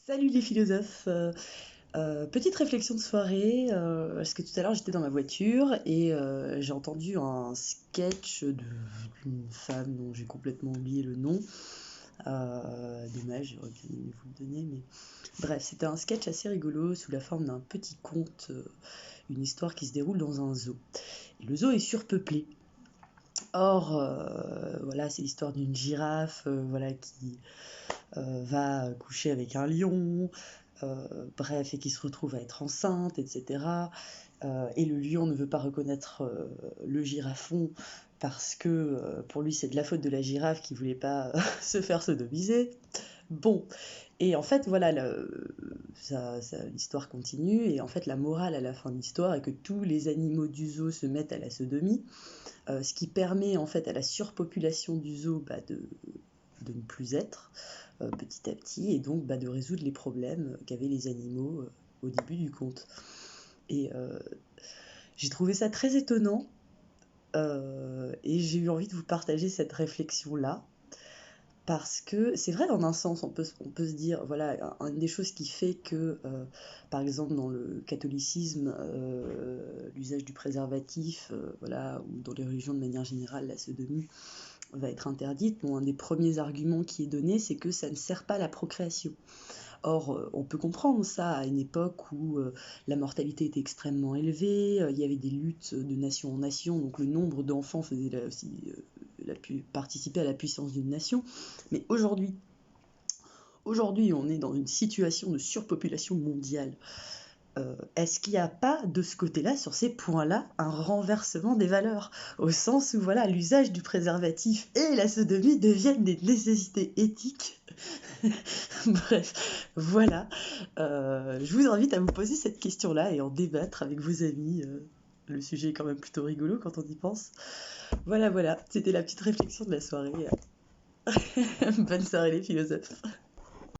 Salut les philosophes. Petite réflexion de soirée, parce que tout à l'heure j'étais dans ma voiture et j'ai entendu un sketch d'une femme dont j'ai complètement oublié le nom. Dommage, j'aurais bien aimé vous le donner, mais bref, c'était un sketch assez rigolo sous la forme d'un petit conte, une histoire qui se déroule dans un zoo. Et le zoo est surpeuplé. Or, voilà, c'est l'histoire d'une girafe, voilà, qui va coucher avec un lion, bref, et qui se retrouve à être enceinte, etc. Et le lion ne veut pas reconnaître le girafon parce que pour lui c'est de la faute de la girafe qui voulait pas se faire sodomiser. Bon, et en fait voilà, l'histoire continue, et en fait la morale à la fin de l'histoire est que tous les animaux du zoo se mettent à la sodomie, ce qui permet en fait à la surpopulation du zoo de ne plus être petit à petit, et donc de résoudre les problèmes qu'avaient les animaux au début du conte. Et j'ai trouvé ça très étonnant, et j'ai eu envie de vous partager cette réflexion-là, parce que c'est vrai, dans un sens, on peut se dire, voilà, une des choses qui fait que, par exemple, dans le catholicisme, l'usage du préservatif, voilà, ou dans les religions de manière générale, la sodomie, va être interdite. Bon, un des premiers arguments qui est donné, c'est que ça ne sert pas à la procréation. Or, on peut comprendre ça à une époque où la mortalité était extrêmement élevée, il y avait des luttes de nation en nation, donc le nombre d'enfants faisait là aussi participer à la puissance d'une nation. Mais aujourd'hui, on est dans une situation de surpopulation mondiale. Est-ce qu'il n'y a pas de ce côté-là, sur ces points-là, un renversement des valeurs? Au sens où voilà, l'usage du préservatif et la sodomie deviennent des nécessités éthiques. Bref, voilà. Je vous invite à vous poser cette question-là et en débattre avec vos amis. Le sujet est quand même plutôt rigolo quand on y pense. Voilà, voilà, c'était la petite réflexion de la soirée. Bonne soirée les philosophes.